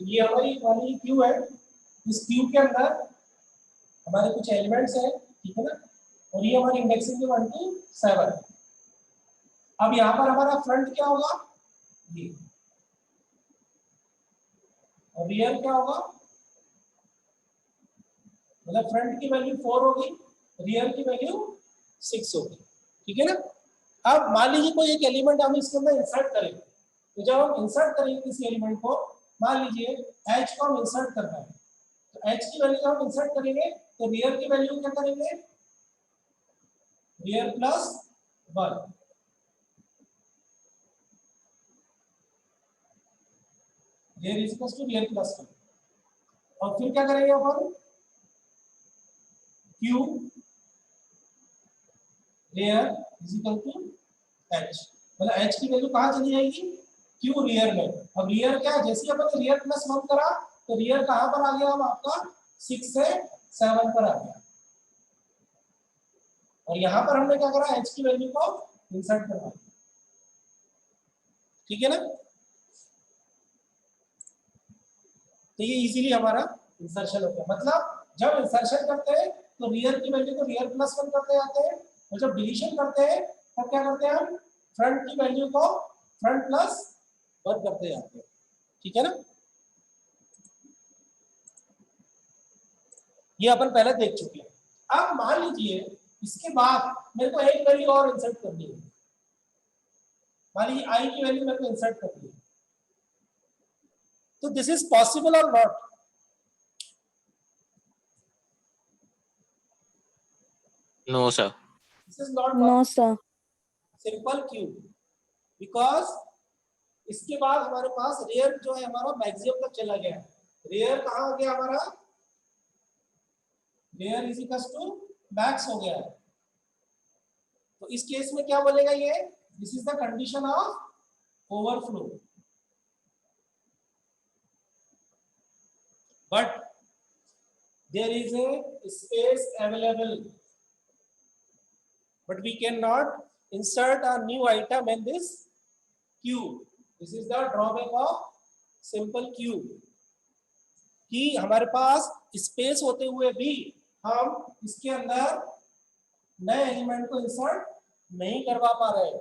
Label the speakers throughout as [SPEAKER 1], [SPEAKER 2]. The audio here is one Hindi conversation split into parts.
[SPEAKER 1] ये हमारी क्यू है, इस क्यू के अंदर हमारे कुछ एलिमेंट्स हैं, ठीक है ना, और ये हमारी इंडेक्सिंग की 1 to 7। अब यहाँ पर हमारा फ्रंट क्या होगा, ये, और रियर क्या होगा, मतलब फ्रंट की वैल्यू 4 होगी, रियर की वैल्यू 6 होगी, ठीक है ना। अब मान लीजिए कोई एक एलिमेंट हम इसके अंदर इंसर्ट करें, तो जब हम इंसर्ट करेंगे किसी एलिमेंट को, मान लीजिए h को हम इंसर्ट करना है, तो h की वैल्यू हम इंसर्ट करेंगे तो रियर की वैल्यू क्या करेंगे, rear plus 1, rear is equal to rear plus 1, और फिर क्या करेंगे अपन, q rear is equal to h, मतलब h की वैल्यू कहाँ चली जाएगी, q रियर में। अब रियर क्या है, जैसे अपन ने रियर प्लस 1 करा तो रियर कहाँ पर आ गया, अब आपका 6 से 7 पर आ गया, और यहाँ पर हमने क्या करा, h की वैल्यू को इंसर्ट करवा दिया, ठीक है ना। तो ये इजीली हमारा इंसर्शन हो गया, मतलब जब इंसर्शन करते हैं तो रियर की वैल्यू को रियर प्लस 1 करते जाते हैं, और जब डिलीशन करते हैं तब क्या करते हैं, हम फ्रंट की वैल्यू को फ्रंट प्लस 1 करते जाते हैं, ठीक है ना। ये अपन पहले देख चुके हैं। अब मान लीजिए इसके बाद मेरे को एक वैल्यू और इंसर्ट करनी है, मान लीजिए आई की वैल्यू मेरे को इंसर्ट करनी है, तो दिस इज पॉसिबल और not,
[SPEAKER 2] no sir.
[SPEAKER 1] This is not
[SPEAKER 3] no sir.
[SPEAKER 1] Simple queue, because इसके बाद हमारे पास रेयर जो है हमारा मैक्सिमम तक चला गया, रेयर कहाँ आ गया हमारा, rear is equal to max हो गया है, तो इस केस में क्या बोलेगा ये, this is the condition of overflow, but there is a space available, but we cannot insert a new item in this queue. This is the drawback of simple queue, कि हमारे पास स्पेस होते हुए भी हम इसके अंदर नए एलिमेंट को इंसर्ट नहीं करवा पा रहे हैं,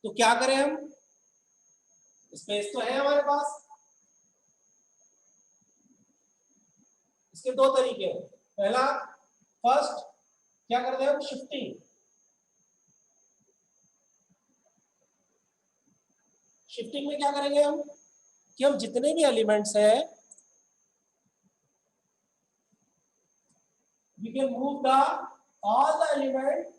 [SPEAKER 1] तो क्या करें हम, स्पेस तो है हमारे पास, इसके दो तरीके हैं। पहला, फर्स्ट क्या करते हैं हम, शिफ्टिंग, शिफ्टिंग में क्या करेंगे हम, कि हम जितने भी एलिमेंट्स हैं, we can move the all the element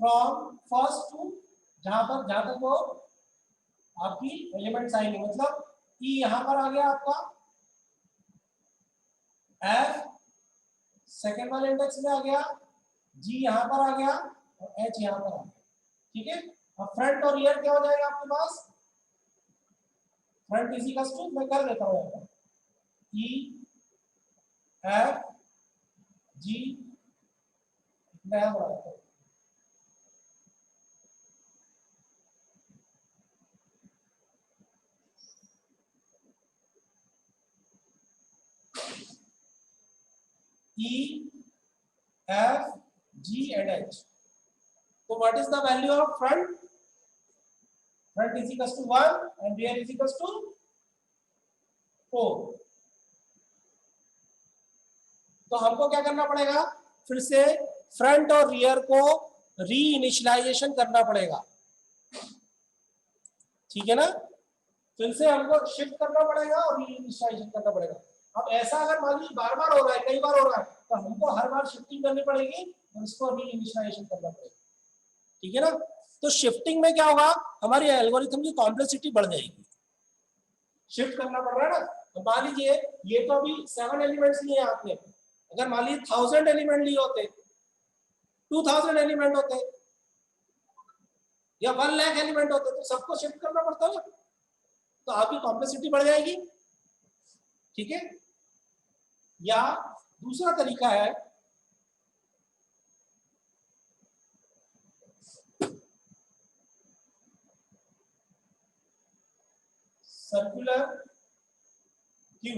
[SPEAKER 1] from first to जहां तक वो आपकी एलिमेंट्स आएंगे, मतलब E यहां पर आ गया आपका, F सेकेंड वाले इंडेक्स में आ गया, G यहां पर आ गया, और H यहां पर आ गया, ठीक है। अब फ्रंट और रियर क्या हो जाएगा आपके पास, फ्रंट इसी का स्टूड मैं कर देता हूं यहाँ पर, E F G नया बनाता हूं, E F G and H, so what is the value of front, front is equals to 1 and rear is equals to 4, तो हमको क्या करना पड़ेगा, फिर से फ्रंट और रियर को री इनिशियलाइजेशन करना पड़ेगा, ठीक है ना, फिर से हमको शिफ्ट करना पड़ेगा और री इनिशियलाइजेशन करना पड़ेगा। अब ऐसा अगर मान लीजिए बार बार हो रहा है, कई बार हो रहा है, तो हमको हर बार शिफ्टिंग करनी पड़ेगी और इसको री इनिशियलाइजेशन करना पड़ेगा, ठीक है ना। तो शिफ्टिंग में क्या होगा, हमारी एल्गोरिथम की कॉम्प्लेक्सिटी बढ़ जाएगी, शिफ्ट करना पड़ रहा है ना। तो मान लीजिए ये तो अभी 7 एलिमेंट्स लिए आपने, अगर मान लीजिए 1000 एलिमेंट लिए होते, 2000 एलिमेंट होते या 1 लाख एलिमेंट होते, तो सबको शिफ्ट करना पड़ता है, तो आपकी कॉम्प्लेक्सिटी बढ़ जाएगी, ठीक है। या दूसरा तरीका है, सर्कुलर क्यू,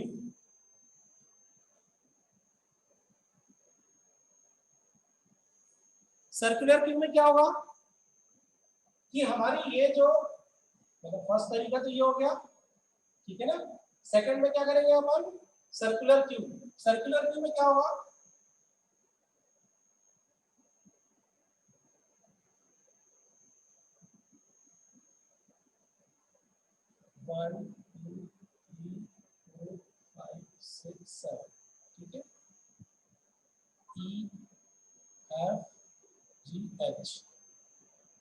[SPEAKER 1] सर्कुलर क्यू में क्या होगा कि हमारी ये जो मतलब फर्स्ट तरीका तो ये हो गया, ठीक है ना। सेकंड में क्या करेंगे अपन, सर्कुलर क्यू, सर्कुलर क्यू में क्या होगा, one two three four five six seven, ठीक है, ई एफ जी एच,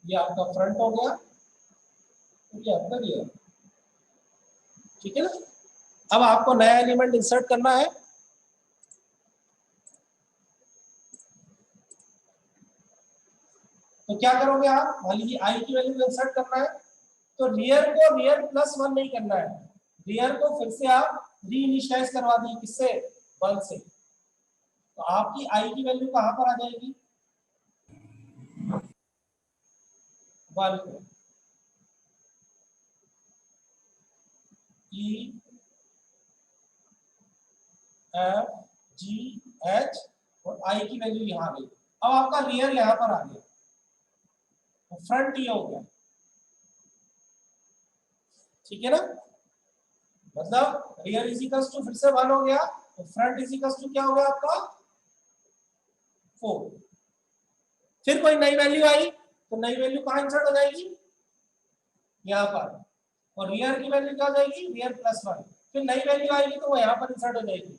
[SPEAKER 1] ये आपका फ्रंट हो गया और ये आपका रियर, ठीक है ना। अब आपको नया एलिमेंट इंसर्ट करना है, तो क्या करोगे आप, मान लीजिए आई की वैल्यू इंसर्ट करना है, तो रियर को रियर प्लस वन नहीं करना है, रियर को फिर से आप री इनिशियलाइज करवा दिए, किससे, वन से, तो आपकी आई की वैल्यू कहां पर आ जाएगी, वन को, ई एफ जी एच और आई की वैल्यू यहाँ आ गई। अब आपका रियर यहाँ पर आ गया, तो फ्रंट ये हो गया, ठीक है ना, मतलब रियर इजिकल्स टू फिर से वन हो गया, तो फ्रंट इजिकल्स टू क्या हो गया आपका, फोर। फिर कोई नई वैल्यू आई तो नई वैल्यू कहां इंसर्ट हो जाएगी, यहाँ पर, और रियर की वैल्यू क्या हो जाएगी, रियर प्लस वन, फिर नई वैल्यू आएगी तो वो यहाँ पर इंसर्ट हो जाएगी,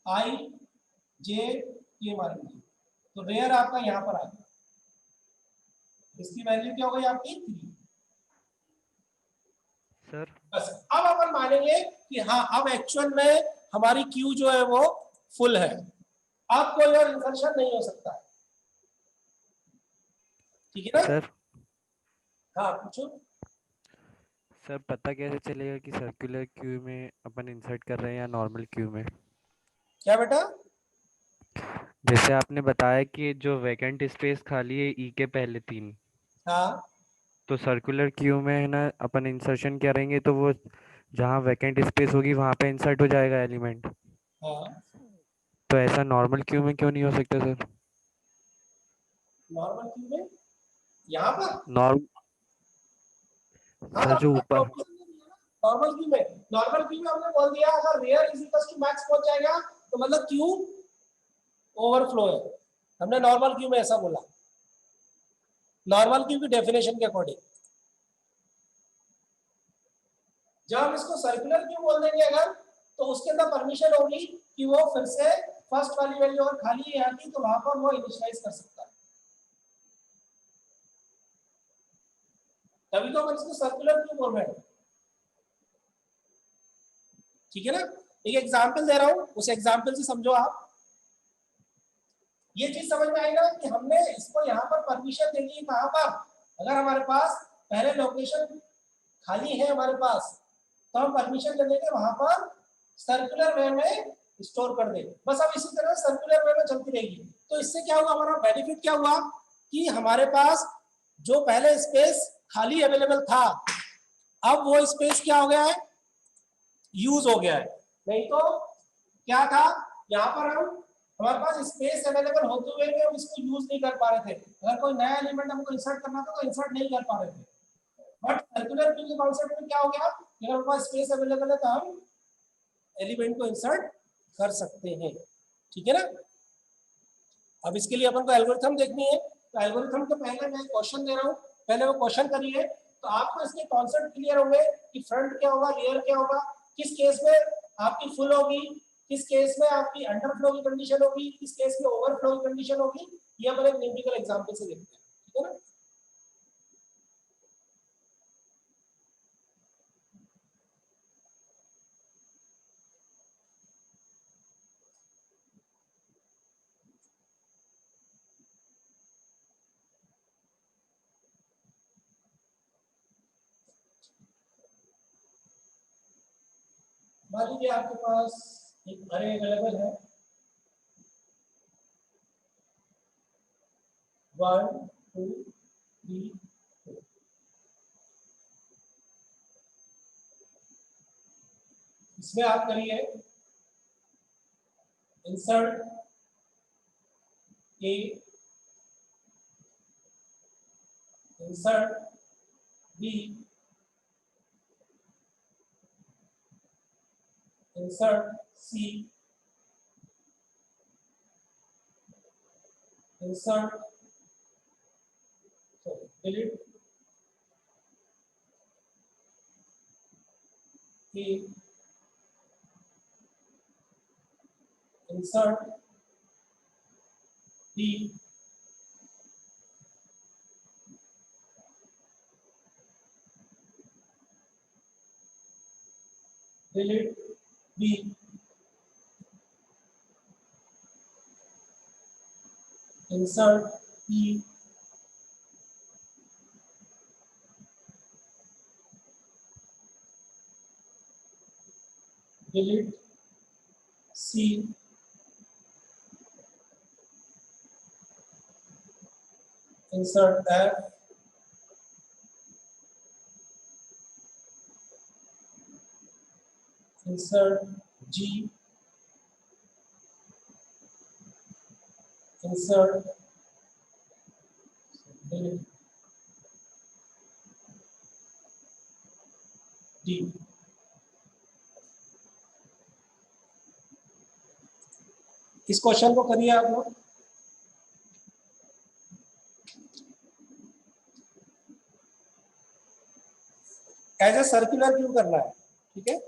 [SPEAKER 1] आई जे ये मान लीजिए, तो रियर आपका यहाँ पर आ गया, इसकी वैल्यू क्या हो गई आपकी, थ्री।
[SPEAKER 3] सर
[SPEAKER 1] बस अब अपन मानेंगे कि हाँ अब एक्चुअल में हमारी क्यू जो है वो फुल है, अब कोई और इंसर्शन नहीं हो सकता है, ठीक है ना।
[SPEAKER 3] सर
[SPEAKER 1] हाँ पूछो।
[SPEAKER 3] सर पता कैसे चलेगा कि सर्कुलर क्यू में अपन इंसर्ट कर रहे हैं या नॉर्मल क्यू में?
[SPEAKER 1] क्या बेटा,
[SPEAKER 3] जैसे आपने बताया कि जो वैकेंट स्पेस खाली है ई के पहले तीन,
[SPEAKER 1] हाँ
[SPEAKER 3] तो सर्कुलर क्यू में है ना, अपन इंसर्शन करेंगे तो वो जहाँ वैकेंट स्पेस होगी वहाँ पे इंसर्ट हो जाएगा एलिमेंट।
[SPEAKER 1] हाँ,
[SPEAKER 3] तो ऐसा नॉर्मल क्यू में क्यों नहीं हो सकता सर?
[SPEAKER 1] नॉर्मल क्यू में यहाँ पर,
[SPEAKER 3] नॉर्म
[SPEAKER 1] हाँ
[SPEAKER 3] सर जो ऊपर,
[SPEAKER 1] नॉर्मल क्यू में, नॉर्मल क्यू में हमने बोल दिया अगर rear is equal to max पहुंच जाएगा तो मतलब क्यू ओवरफ्लो है, हमने नॉर्मल क्यू में ऐसा बोला, नॉर्मल क्यू की डेफिनेशन के अकॉर्डिंग। जब हम इसको सर्कुलर क्यू बोल देंगे अगर, तो उसके अंदर परमिशन होगी कि वो फिर से फर्स्ट वाली वैल्यू अगर खाली है यहाँ की तो वहां पर वो इनिशियलाइज कर सकता है, तभी तो हम इसको सर्कुलर क्यू बोल रहे हैं, ठीक है ना। एक एग्जांपल दे रहा हूं, उस एग्जांपल से समझो आप, ये चीज समझ में आएगा कि हमने इसको यहाँ पर परमिशन दे दी कहां पर, अगर हमारे पास पहले लोकेशन खाली है हमारे पास तो हम परमिशन दे देंगे वहां पर सर्कुलर वे में स्टोर कर देंगे, बस अब इसी तरह सर्कुलर वे में चलती रहेगी। तो इससे क्या हुआ, हमारा बेनिफिट क्या हुआ कि हमारे पास जो पहले स्पेस खाली अवेलेबल था अब वो स्पेस क्या हो गया है, यूज हो गया है। नहीं तो क्या था, यहाँ पर हम हमारे पास स्पेस अवेलेबल होते हुए भी हम इसको यूज नहीं कर पा रहे थे, अगर कोई नया एलिमेंट हमको इंसर्ट करना था तो इंसर्ट नहीं कर पा रहे थे। बट सर्कुलर क्यू के कॉन्सेप्ट में क्या हो गया, अगर हमारे पास स्पेस अवेलेबल है तो हम एलिमेंट को इंसर्ट कर सकते हैं, ठीक है ना। अब इसके लिए अपन को एल्गोरिथम देखनी है, तो एल्गोरिथम के पहले मैं क्वेश्चन दे रहा हूँ, पहले वो क्वेश्चन करिए तो आपको इसके कॉन्सेप्ट क्लियर होंगे कि फ्रंट क्या होगा, रियर क्या होगा, किस केस में आपकी फुल होगी, किस केस में आपकी अंडरफ्लो की कंडीशन होगी, किस केस में ओवरफ्लो की कंडीशन होगी, ये अपन एक न्यूमेरिकल एग्जांपल से देखते हैं, ठीक है ना। मान लीजिए आपके पास एक अरे अवेलेबल है, 1 2 3 4, इसमें आप करिए insert A, insert B, insert C, insert, sorry, delete A, insert D, delete B, insert E, delete C, insert F, insert G, insert delete D. इस क्वेश्चन को करिए आप लोग। एज ए सर्कुलर क्यों करना है, ठीक है।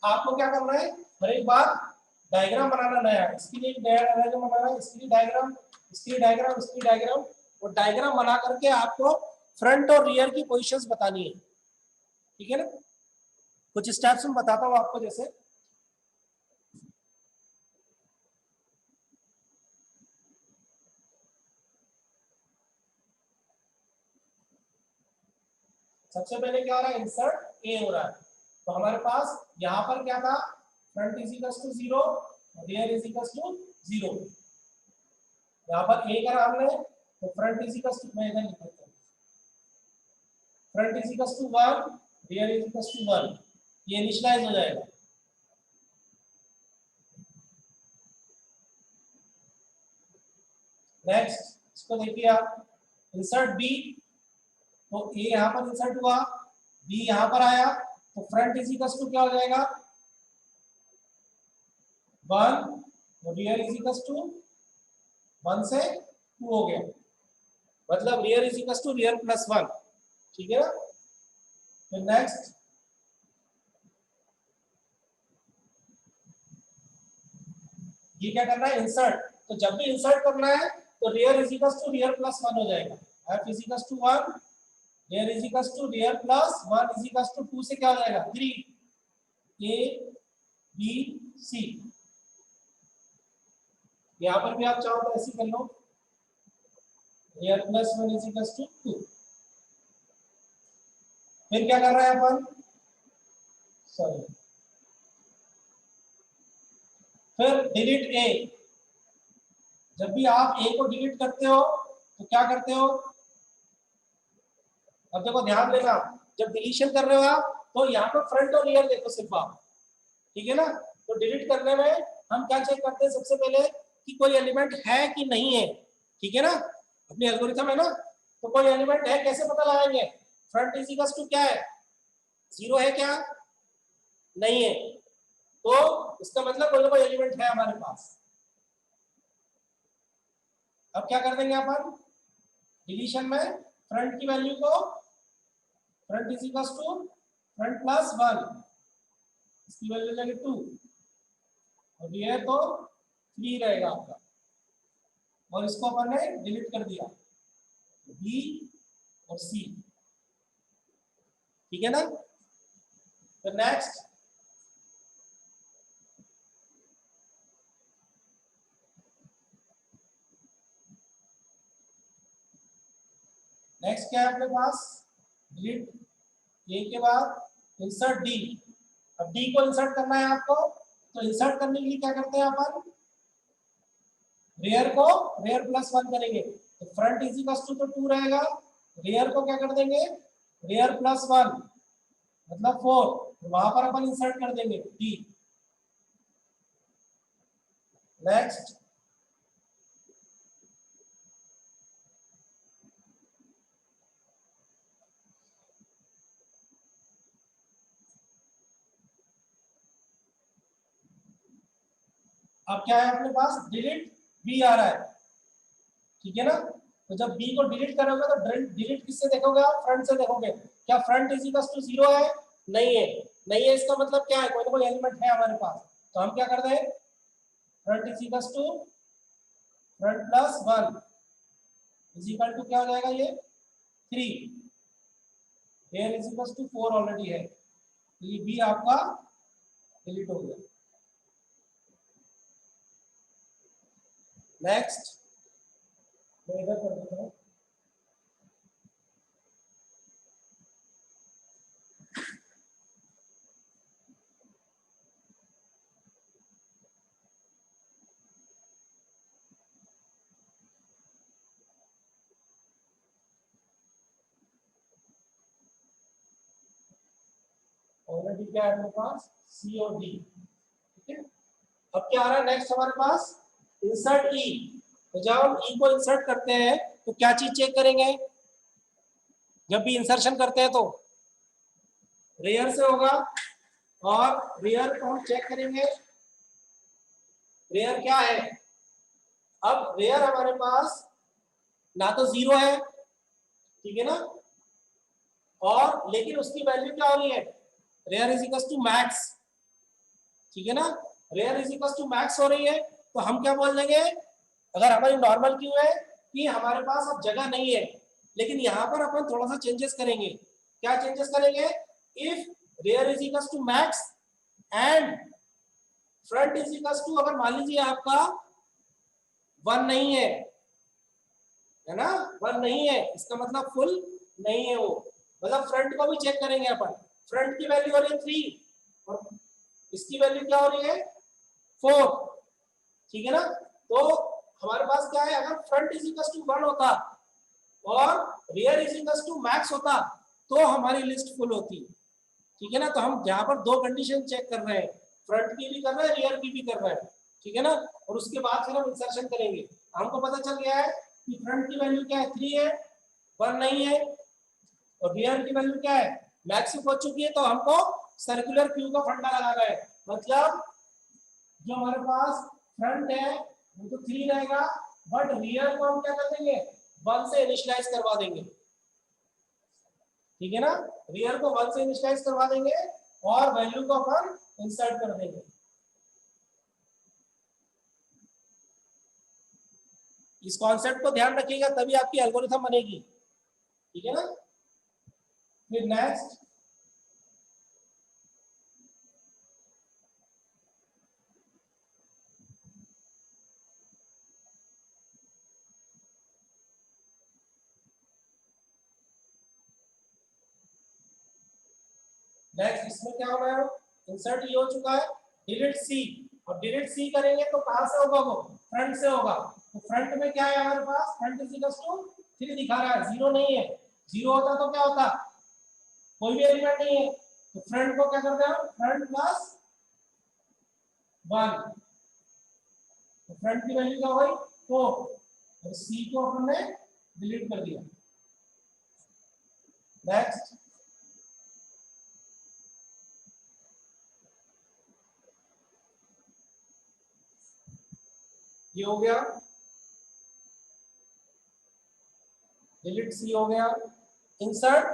[SPEAKER 1] आपको क्या करना है, हर एक बार डायग्राम बनाना नया, इसके लिए डायग्राम बनाना है, इसके लिए डायग्राम, इसके लिए डायग्राम, इसके लिए डायग्राम, और डायग्राम बना करके आपको फ्रंट और रियर की पोजीशंस बतानी है, ठीक है ना। कुछ स्टेप्स में बताता हूँ आपको, जैसे सबसे पहले क्या हो रहा है, इंसर्ट ए हो रहा है, तो हमारे पास यहाँ पर क्या था, front is equals to 0, rear is equals to 0। यहाँ पर ए करा हमने, तो फ्रंट इज इक्वल्स टू, मैं इधर लिख देता हूँ, front is equals to 1, rear is equals to 1, ये इनिशियलाइज हो जाएगा। नेक्स्ट इसको देखिए आप, इंसर्ट बी, तो ए यहाँ पर इंसर्ट हुआ, बी यहाँ पर आया, तो फ्रंट इज इक्वल्स टू क्या हो जाएगा, 1, रियर इज इक्वल्स टू 1 से 2 हो गया, मतलब rear is equals to rear plus 1, ठीक है ना। फिर नेक्स्ट ये क्या करना है, इंसर्ट, तो जब भी इंसर्ट करना है तो rear is equals to rear plus 1 हो जाएगा, F is equals to 1, rear is equals to rear plus 1 is equals to 2 से क्या हो जाएगा, 3, ए बी सी। यहाँ पर भी आप चाहो तो ऐसे कर लो, rear plus 1 is equals to 2। फिर क्या कर रहा है अपन, सॉरी, फिर डिलीट ए, जब भी आप ए को डिलीट करते हो तो क्या करते हो, अब देखो ध्यान देना, जब डिलीशन कर रहे हो आप तो यहाँ पर फ्रंट और रियर देखो सिर्फ आप, ठीक है ना। तो डिलीट करने में हम क्या चेक करते हैं, सबसे पहले कि कोई एलिमेंट है कि नहीं है, ठीक है ना, अपनी एल्गोरिथम है ना, तो कोई एलिमेंट है, कैसे पता लगाएंगे, फ्रंट इज इक्वल्स टू क्या है, 0 है क्या, नहीं है, तो इसका मतलब कोई ना कोई एलिमेंट है हमारे पास। अब क्या कर देंगे अपन, डिलीशन में फ्रंट की वैल्यू को, front is equals to front plus 1, इसकी वैल्यू लेंगे 2 और ये तो 3 रहेगा आपका, और इसको अपन ने डिलीट कर दिया, बी और सी, ठीक है ना। तो नेक्स्ट क्या है अपने पास, डिलीट ए के बाद इंसर्ट डी। अब डी को इंसर्ट करना है आपको, तो इंसर्ट करने के लिए क्या करते हैं अपन, रेयर को रेयर प्लस 1 करेंगे, तो फ्रंट इज इक्वल टू तो 2 रहेगा, रेयर को क्या कर देंगे, रेयर प्लस 1 मतलब 4, वहां पर अपन इंसर्ट कर देंगे डी। नेक्स्ट अब क्या है अपने पास, डिलीट बी आ रहा है, ठीक है ना। तो जब बी को डिलीट करोगे तो डिलीट किससे देखोगे आप, फ्रंट से देखोगे। क्या फ्रंट इज इक्वल टू 0 है, नहीं है, नहीं है, इसका मतलब क्या है, कोई ना कोई एलिमेंट है हमारे पास, तो हम क्या कर दें, front is equal to front plus 1 is equal to क्या हो जाएगा, ये 3, here is equal to 4 already है, तो ये बी आपका डिलीट हो गया। नेक्स्ट मैं इधर कर देता हूँ, ऑलरेडी क्या है अपने पास, सी और डी, ठीक है। अब क्या आ रहा है नेक्स्ट हमारे पास, इंसर्ट ई। तो जब हम ई को इंसर्ट करते हैं तो क्या चीज चेक करेंगे, जब भी इंसर्शन करते हैं तो रेयर से होगा, और रेयर को हम चेक करेंगे, रेयर क्या है, अब रेयर हमारे पास ना तो 0 है, ठीक है ना, और लेकिन उसकी वैल्यू क्या हो रही है, rear is equal to max, ठीक है ना, rear is equal to max हो रही है, तो हम क्या बोल देंगे, अगर हमारी नॉर्मल क्यू है कि हमारे पास अब जगह नहीं है, लेकिन यहाँ पर अपन थोड़ा सा चेंजेस करेंगे। क्या चेंजेस करेंगे, if rear is equal to max and front is equal to, अगर मान लीजिए आपका 1 नहीं है ना, 1 नहीं है, इसका मतलब फुल नहीं है वो, मतलब फ्रंट को भी चेक करेंगे अपन, फ्रंट की वैल्यू हो रही है 3 और इसकी वैल्यू क्या हो रही है 4, ठीक है ना। तो हमारे पास क्या है, अगर फ्रंट इज इक्वल टू 1 होता और rear is equal to max होता तो हमारी लिस्ट फुल होती, ठीक है ना। तो हम यहाँ पर 2 कंडीशन चेक कर रहे हैं, फ्रंट की भी कर रहे हैं, रियर की भी कर रहे हैं, ठीक है ना, और उसके बाद फिर हम इंसर्शन करेंगे। हमको पता चल गया है कि फ्रंट की वैल्यू क्या है 3 है, 1 नहीं है, और रियर की वैल्यू क्या है मैक्स हो चुकी है, तो हमको सर्कुलर क्यू का फंडा लगाना है, मतलब जो हमारे पास फ्रंट है वो तो 3 रहेगा, बट रियर को हम क्या कर देंगे 1 से इनिशियलाइज करवा देंगे, ठीक है ना, रियर को 1 से इनिशियलाइज करवा देंगे और वैल्यू को अपन इंसर्ट कर देंगे। इस कॉन्सेप्ट को ध्यान रखिएगा तभी आपकी एल्गोरिथम बनेगी, ठीक है ना। फिर नेक्स्ट इसमें क्या होना है, इंसर्ट ये हो चुका है, डिलीट सी, और डिलीट सी करेंगे तो कहां से होगा, वो फ्रंट से होगा, तो फ्रंट में क्या है हमारे पास, फ्रंट इज इक्वल टू 3 दिखा रहा है, 0 नहीं है, 0 होता तो क्या होता, कोई भी एलिमेंट नहीं है, तो फ्रंट को क्या करते हैं, फ्रंट प्लस 1, तो फ्रंट की वैल्यू क्या हुई 4, और सी को हमने डिलीट कर दिया। नेक्स्ट ये हो गया, डिलीट सी हो गया, इंसर्ट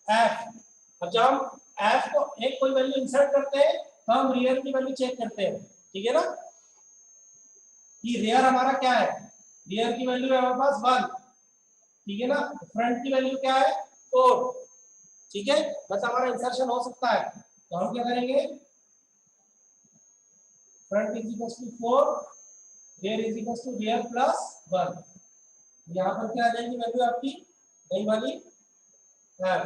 [SPEAKER 1] एफ। अब जब हम एफ को एक कोई वैल्यू इंसर्ट करते हैं तो हम रियर की वैल्यू चेक करते हैं, ठीक है ना, कि रियर हमारा क्या है, रियर की वैल्यू है हमारे पास 1, ठीक है ना, फ्रंट की वैल्यू क्या है 4, ठीक है, बस हमारा इंसर्शन हो सकता है, तो हम क्या करेंगे, front is equal to 4, rear is equal to rear plus 1, यहाँ पर क्या आ जाएगी वैल्यू आपकी नई वाली f।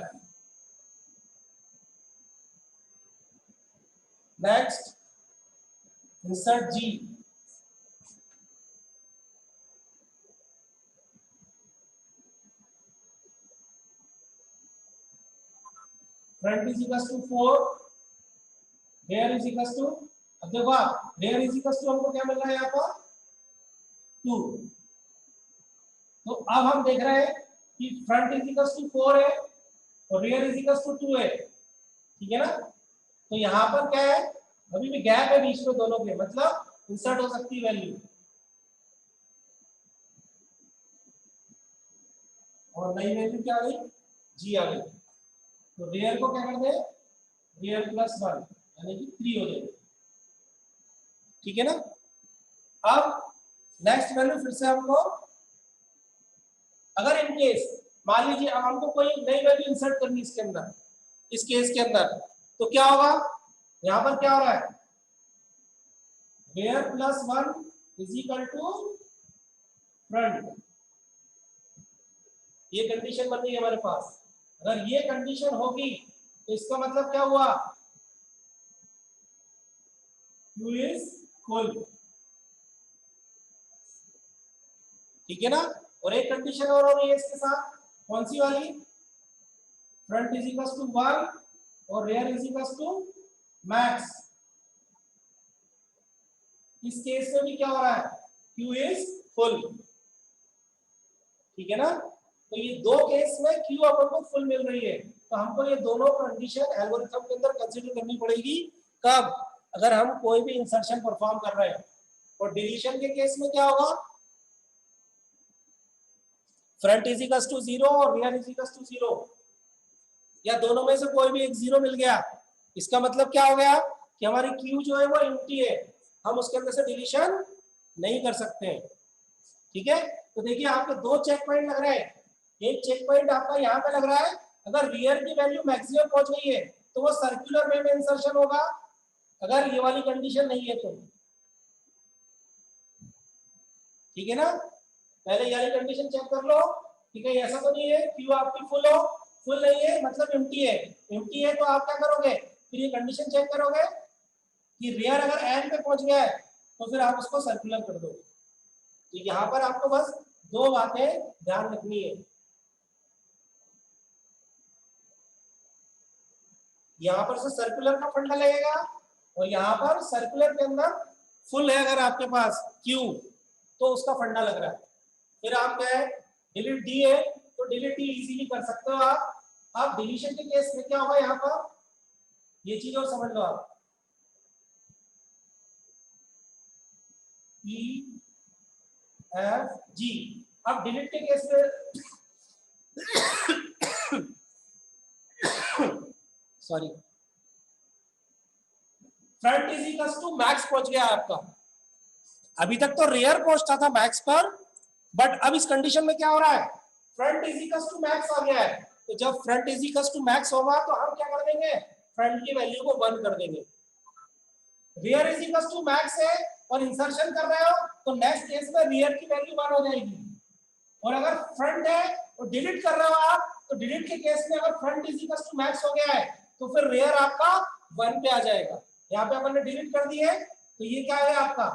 [SPEAKER 1] Next insert g, front is equal to 4, rear is equal to, अब देखो आप रियर इज इक्वल टू हमको क्या मिल रहा है यहाँ पर 2, तो अब हम देख रहे हैं कि फ्रंट इज इक्वल टू 4 है और रियर इज इक्वल टू 2 है, ठीक है ना, तो यहाँ पर क्या है, अभी भी गैप है बीच में दोनों के, मतलब इंसर्ट हो सकती है वैल्यू, और नई वैल्यू क्या आ गई जी आ गई, तो रियर को क्या कर दे, रियर प्लस 1 यानी कि 3 हो जाएगी, ठीक है ना। अब नेक्स्ट वैल्यू फिर से हमको, अगर इन केस मान लीजिए अब हमको कोई नई वैल्यू इंसर्ट करनी इसके अंदर, इस केस के अंदर, तो क्या होगा, यहाँ पर क्या हो रहा है, rear plus 1 is equal to front, ये कंडीशन बन गई हमारे पास, अगर ये कंडीशन होगी तो इसका मतलब क्या हुआ, Q इज फुल, ठीक है ना, और एक कंडीशन और हो रही है इसके साथ, कौन सी वाली, फ्रंट इज इक्वल टू 1 और rear is equal to max, इस केस में भी क्या हो रहा है, Q इज फुल, ठीक है ना, तो ये दो केस में Q अपन को फुल मिल रही है, तो हमको ये दोनों कंडीशन एल्गोरिथम के अंदर कंसीडर करनी पड़ेगी, कब, अगर हम कोई भी इंसर्शन परफॉर्म कर रहे हैं, और डिलीशन के केस में क्या होगा, फ्रंट इज इक्वल टू 0 और रियर इज इक्वल टू 0, या दोनों में से कोई भी एक 0 मिल गया, इसका मतलब क्या हो गया कि हमारी Q जो है वो एम्प्टी है, हम उसके अंदर से डिलीशन नहीं कर सकते हैं, ठीक है, तो देखिए आपके दो चेक पॉइंट लग रहे हैं, एक चेक पॉइंट आपका यहाँ पे लग रहा है, अगर रियर की वैल्यू मैक्सिमम पहुंच गई है तो वो सर्कुलर वे में इंसर्शन होगा, अगर ये वाली कंडीशन नहीं है तो, ठीक है ना, पहले ये वाली कंडीशन चेक कर लो, ठीक है, ऐसा तो नहीं है Q आपकी फुल हो, फुल नहीं है मतलब एम्प्टी है, एम्प्टी है तो आप क्या करोगे, फिर ये कंडीशन चेक करोगे कि रियर अगर एंड पे पहुंच गया है तो फिर आप उसको सर्कुलर कर दो, तो यहाँ पर आपको बस दो बातें ध्यान रखनी है, यहाँ पर से सर्कुलर का फंडा लगेगा और यहाँ पर सर्कुलर के अंदर फुल है अगर आपके पास Q तो उसका फंडा लग रहा है, फिर आप क्या है डिलीट डी है तो डिलीट डी इजीली कर सकते हो आप डिलीशन के केस में क्या होगा, यहाँ पर ये चीज और समझ लो आप, E F G, अब डिलीट के केस में sorry, front is equal to max पहुंच गया आपका, अभी तक तो रियर पहुंचता था मैक्स पर, बट अब इस कंडीशन में क्या हो रहा है, front is equal to max आ गया है, तो जब front is equal to max होगा तो हम क्या कर देंगे, फ्रंट की वैल्यू को 1 कर देंगे, rear is equal to max है और इंसर्शन कर रहे हो तो नेक्स्ट केस में रियर की वैल्यू 1 हो जाएगी, और अगर फ्रंट है और डिलीट कर रहे हो आप तो डिलीट के केस में अगर front is equal to max हो गया है तो फिर रियर आपका 1 पे आ जाएगा, यहाँ पे अपन ने डिलीट कर दी है तो ये क्या है आपका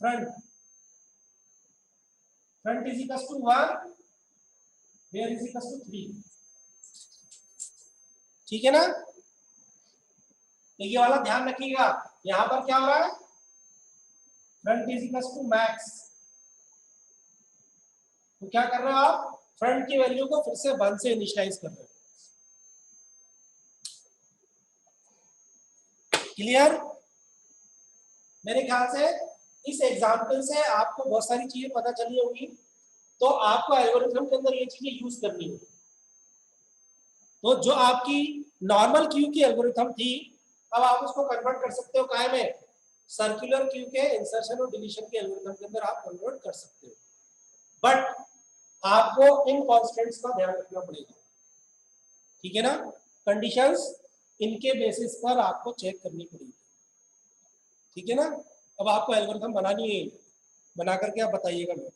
[SPEAKER 1] front, front is equal to 1, rear is equal to 3, ठीक है ना, तो ये वाला ध्यान रखिएगा, यहाँ पर क्या हो रहा है, front is equal to max, तो क्या कर रहे हो आप, फ्रंट की वैल्यू को फिर से 1 से इनिशियलाइज कर रहे हो, क्लियर, मेरे ख्याल से इस एग्जाम्पल से आपको बहुत सारी चीजें पता चली होंगी, तो आपको एल्गोरिथम के अंदर ये चीजें यूज करनी है, तो जो आपकी नॉर्मल क्यू की एल्गोरिथम थी अब आप उसको कन्वर्ट कर सकते हो काय में, सर्कुलर क्यू के इंसर्शन और डिलीशन के एल्गोरिथम के अंदर आप कन्वर्ट कर सकते हो, बट आपको इन कॉन्स्टेंट्स का ध्यान रखना पड़ेगा, ठीक है ना। कंडीशंस इनके बेसिस पर आपको चेक करनी पड़ेगी, ठीक है ना। अब आपको एल्गोरिथम बनानी है, बना करके आप बताइएगा मेरे